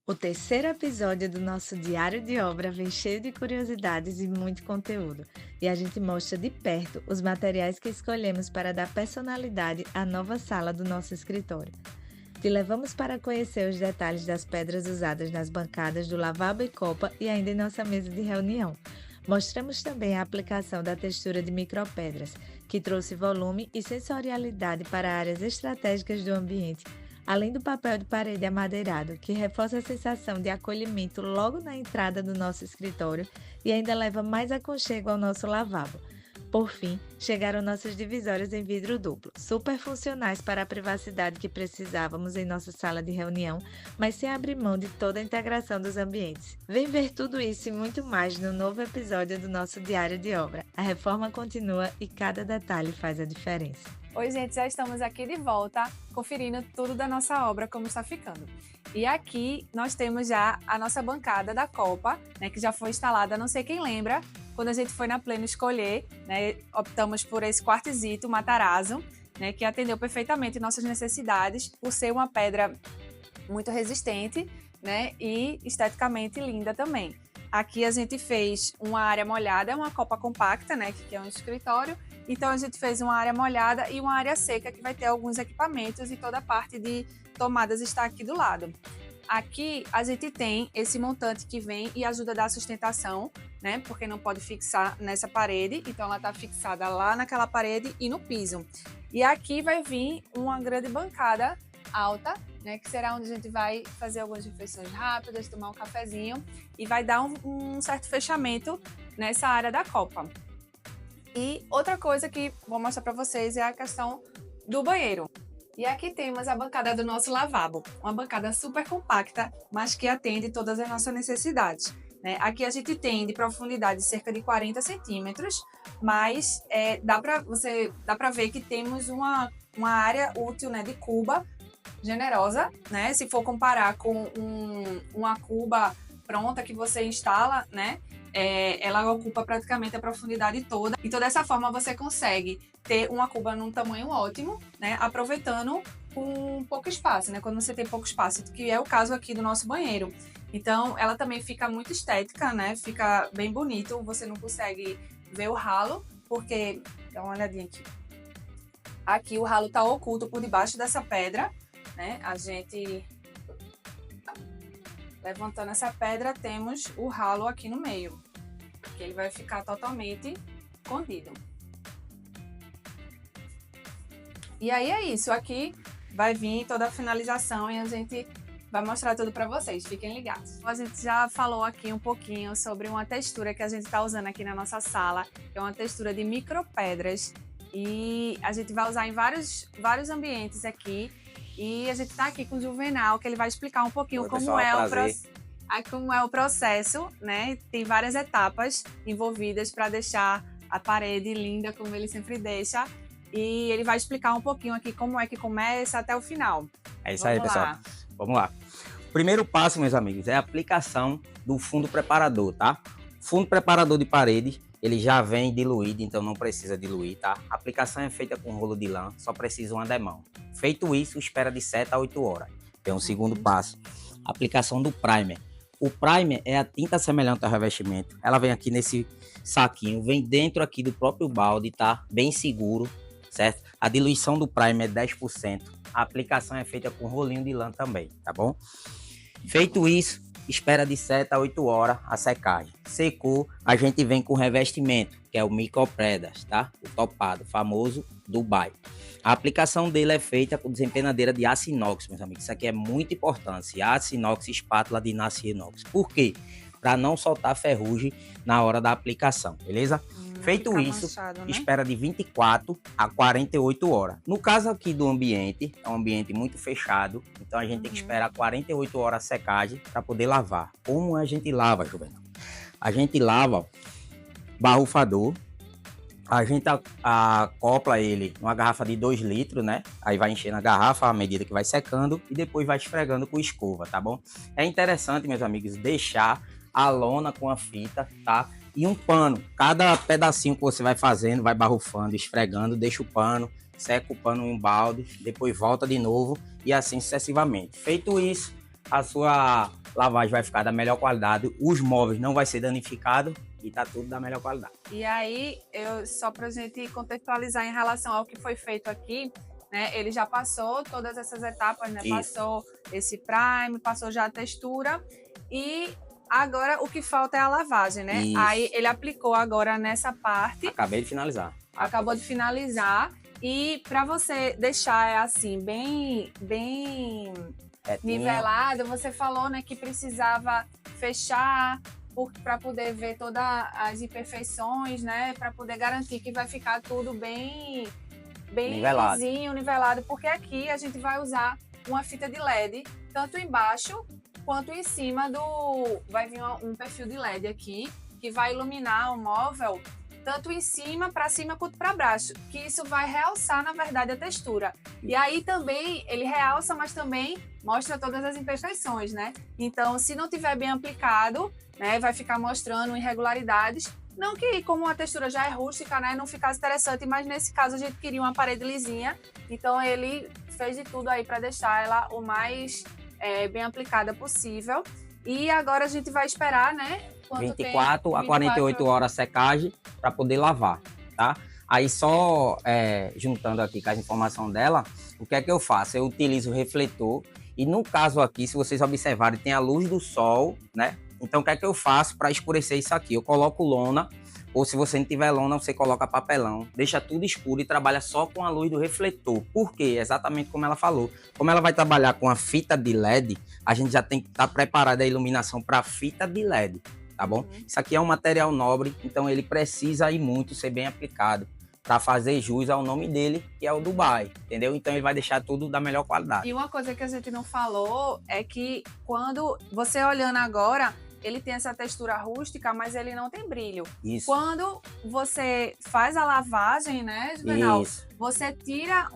O terceiro episódio do nosso diário de obra vem cheio de curiosidades e muito conteúdo, e a gente mostra de perto os materiais que escolhemos para dar personalidade à nova sala do nosso escritório. Te levamos para conhecer os detalhes das pedras usadas nas bancadas do lavabo e copa e ainda em nossa mesa de reunião. Mostramos também a aplicação da textura de micropedras, que trouxe volume e sensorialidade para áreas estratégicas do ambiente, além do papel de parede amadeirado, que reforça a sensação de acolhimento logo na entrada do nosso escritório e ainda leva mais aconchego ao nosso lavabo. Por fim, chegaram nossas divisórias em vidro duplo, super funcionais para a privacidade que precisávamos em nossa sala de reunião, mas sem abrir mão de toda a integração dos ambientes. Vem ver tudo isso e muito mais no novo episódio do nosso Diário de Obra. A reforma continua e cada detalhe faz a diferença. Oi, gente, já estamos aqui de volta, conferindo tudo da nossa obra, como está ficando. E aqui nós temos já a nossa bancada da Copa, né, que já foi instalada, não sei quem lembra, quando a gente foi na Pleno escolher, né, optamos por esse quartzito, Matarazzo, né, que atendeu perfeitamente nossas necessidades, por ser uma pedra muito resistente, né, e esteticamente linda também. Aqui a gente fez uma área molhada, uma copa compacta, né, que é um escritório. Então a gente fez uma área molhada e uma área seca que vai ter alguns equipamentos e toda a parte de tomadas está aqui do lado. Aqui a gente tem esse montante que vem e ajuda a dar sustentação, né? Porque não pode fixar nessa parede, então ela está fixada lá naquela parede e no piso. E aqui vai vir uma grande bancada alta, né? Que será onde a gente vai fazer algumas refeições rápidas, tomar um cafezinho e vai dar um certo fechamento nessa área da copa. E outra coisa que vou mostrar para vocês é a questão do banheiro. E aqui temos a bancada do nosso lavabo, uma bancada super compacta, mas que atende todas as nossas necessidades, né? Aqui a gente tem de profundidade cerca de 40 centímetros, mas dá para ver que temos uma área útil, né, de cuba generosa, né? Se for comparar com uma cuba pronta que você instala, né? Ela ocupa praticamente a profundidade toda. Então, dessa forma, você consegue ter uma cuba num tamanho ótimo, né? Aproveitando com pouco espaço, né? Quando você tem pouco espaço, que é o caso aqui do nosso banheiro. Então, ela também fica muito estética, né? Fica bem bonito. Você não consegue ver o ralo, porque... Dá uma olhadinha aqui. Aqui o ralo tá oculto por debaixo dessa pedra, né? A gente... Levantando essa pedra, temos o ralo aqui no meio, que ele vai ficar totalmente escondido. E aí é isso, aqui vai vir toda a finalização e a gente vai mostrar tudo para vocês, fiquem ligados. A gente já falou aqui um pouquinho sobre uma textura que a gente está usando aqui na nossa sala, que é uma textura de micropedras, e a gente vai usar em vários ambientes aqui. E a gente está aqui com o Juvenal, que ele vai explicar um pouquinho Oi, como pessoal, como é o processo, né? Tem várias etapas envolvidas para deixar a parede linda, como ele sempre deixa. E ele vai explicar um pouquinho aqui como é que começa até o final. É isso aí, pessoal. Vamos lá. O primeiro passo, meus amigos, é a aplicação do fundo preparador, tá? Fundo preparador de parede, ele já vem diluído, então não precisa diluir, tá? A aplicação é feita com rolo de lã, só precisa uma demão. Feito isso, espera de 7 a 8 horas. Tem um segundo passo, aplicação do primer. O primer é a tinta semelhante ao revestimento. Ela vem aqui nesse saquinho, vem dentro aqui do próprio balde, tá? Bem seguro, certo? A diluição do primer é 10%. A aplicação é feita com rolinho de lã também, tá bom? Feito isso, espera de 7 a 8 horas a secagem. Secou, a gente vem com o revestimento, que é o micropedras, tá? O topado, famoso Dubai. A aplicação dele é feita com desempenadeira de aço inox, meus amigos. Isso aqui é muito importante. Aço inox, espátula de aço inox. Por quê? Para não soltar ferrugem na hora da aplicação, beleza? Feito isso, manchado, né? Espera de 24 a 48 horas. No caso aqui do ambiente, é um ambiente muito fechado, então a gente tem que esperar 48 horas a secagem para poder lavar. Como a gente lava, Juvenal? A gente lava barrufador, a gente acopla ele numa garrafa de 2 litros, né? Aí vai enchendo a garrafa à medida que vai secando e depois vai esfregando com escova, tá bom? É interessante, meus amigos, deixar a lona com a fita, tá? E um pano. Cada pedacinho que você vai fazendo, vai barrufando, esfregando, deixa o pano, seca o pano em um balde, depois volta de novo e assim sucessivamente. Feito isso, a sua lavagem vai ficar da melhor qualidade, os móveis não vai ser danificado e tá tudo da melhor qualidade. E aí, só para a gente contextualizar em relação ao que foi feito aqui, né? Ele já passou todas essas etapas, né? Isso. Passou esse prime, passou já a textura e agora o que falta é a lavagem, né? Isso. Aí ele aplicou agora nessa parte. Acabei de finalizar. Acabou de finalizar. E para você deixar assim, bem nivelado, você falou, né, que precisava fechar para poder ver todas as imperfeições, né? Para poder garantir que vai ficar tudo bem nivelado. Lisinho, nivelado, porque aqui a gente vai usar uma fita de LED, tanto embaixo quanto em cima vai vir um perfil de LED aqui, que vai iluminar o móvel, tanto em cima quanto para baixo, que isso vai realçar, na verdade, a textura. E aí também, ele realça, mas também mostra todas as imperfeições, né? Então, se não tiver bem aplicado, né, vai ficar mostrando irregularidades. Não que, como a textura já é rústica, né, não ficasse interessante, mas nesse caso a gente queria uma parede lisinha, então ele fez de tudo aí para deixar ela o mais bem aplicada possível. E agora a gente vai esperar, né? 24 a 48 horas secagem para poder lavar, tá? Aí só juntando aqui com a informação dela, o que é que eu faço? Eu utilizo o refletor e no caso aqui, se vocês observarem, tem a luz do sol, né? Então, o que é que eu faço para escurecer isso aqui? Eu coloco lona, ou se você não tiver lona, você coloca papelão, deixa tudo escuro e trabalha só com a luz do refletor. Por quê? Exatamente como ela falou. Como ela vai trabalhar com a fita de LED, a gente já tem que estar preparado a iluminação para a fita de LED, tá bom? Isso aqui é um material nobre, então ele precisa ir muito ser bem aplicado para fazer jus ao nome dele, que é o Dubai, entendeu? Então ele vai deixar tudo da melhor qualidade. E uma coisa que a gente não falou é que quando você olhando agora, ele tem essa textura rústica, mas ele não tem brilho. Isso. Quando você faz a lavagem, né, Juvenal? Isso. Você tira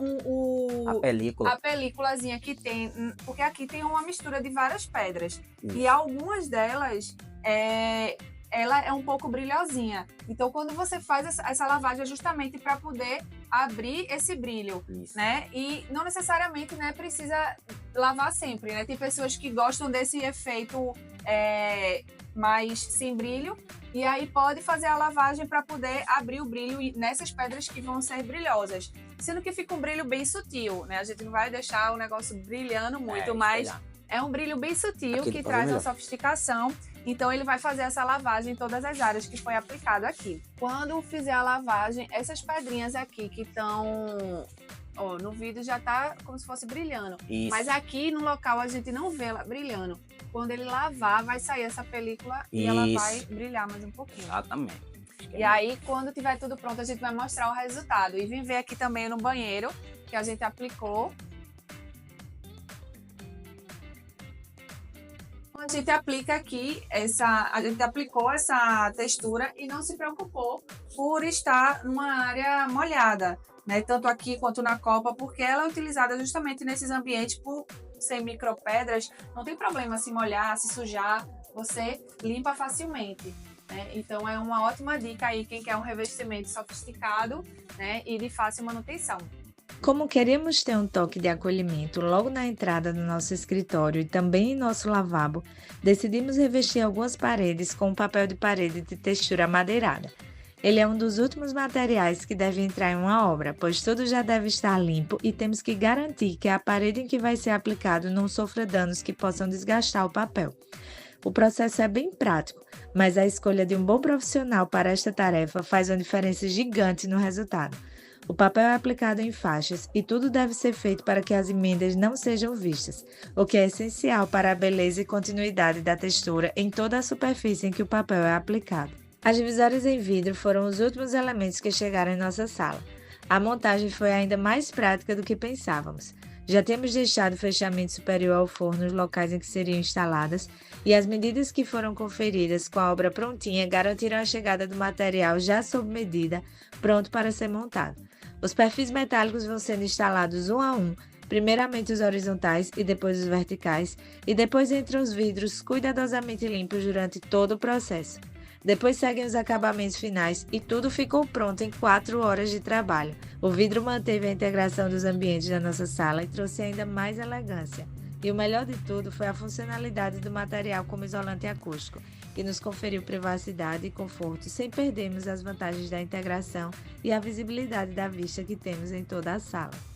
a películazinha que tem, porque aqui tem uma mistura de várias pedras. Isso. E algumas delas, ela é um pouco brilhosinha. Então, quando você faz essa lavagem é justamente para poder abrir esse brilho, Isso. né? E não necessariamente, né, precisa lavar sempre, né? Tem pessoas que gostam desse efeito mais sem brilho e aí pode fazer a lavagem para poder abrir o brilho nessas pedras que vão ser brilhosas. Sendo que fica um brilho bem sutil, né? A gente não vai deixar o negócio brilhando muito, mas é um brilho bem sutil que traz uma sofisticação. Então, ele vai fazer essa lavagem em todas as áreas que foi aplicado aqui. Quando fizer a lavagem, essas pedrinhas aqui que estão... no vídeo já tá como se fosse brilhando. Isso. Mas aqui no local a gente não vê ela brilhando. Quando ele lavar, vai sair essa película e ela vai brilhar mais um pouquinho. Exatamente. E aí, quando tiver tudo pronto, a gente vai mostrar o resultado. E vem ver aqui também no banheiro, que a gente aplicou. A gente aplica aqui a gente aplicou essa textura e não se preocupou por estar numa área molhada, né? Tanto aqui quanto na copa, porque ela é utilizada justamente nesses ambientes por ser micropedras, não tem problema se molhar, se sujar, você limpa facilmente, né? Então é uma ótima dica aí quem quer um revestimento sofisticado, né, e de fácil manutenção. Como queríamos ter um toque de acolhimento logo na entrada do nosso escritório e também em nosso lavabo, decidimos revestir algumas paredes com um papel de parede de textura amadeirada. Ele é um dos últimos materiais que deve entrar em uma obra, pois tudo já deve estar limpo e temos que garantir que a parede em que vai ser aplicado não sofra danos que possam desgastar o papel. O processo é bem prático, mas a escolha de um bom profissional para esta tarefa faz uma diferença gigante no resultado. O papel é aplicado em faixas e tudo deve ser feito para que as emendas não sejam vistas, o que é essencial para a beleza e continuidade da textura em toda a superfície em que o papel é aplicado. As divisórias em vidro foram os últimos elementos que chegaram em nossa sala. A montagem foi ainda mais prática do que pensávamos. Já temos deixado o fechamento superior ao forno nos locais em que seriam instaladas e as medidas que foram conferidas com a obra prontinha garantiram a chegada do material já sob medida, pronto para ser montado. Os perfis metálicos vão sendo instalados um a um, primeiramente os horizontais e depois os verticais, e depois entram os vidros cuidadosamente limpos durante todo o processo. Depois seguem os acabamentos finais e tudo ficou pronto em 4 horas de trabalho. O vidro manteve a integração dos ambientes da nossa sala e trouxe ainda mais elegância. E o melhor de tudo foi a funcionalidade do material como isolante acústico, que nos conferiu privacidade e conforto sem perdermos as vantagens da integração e a visibilidade da vista que temos em toda a sala.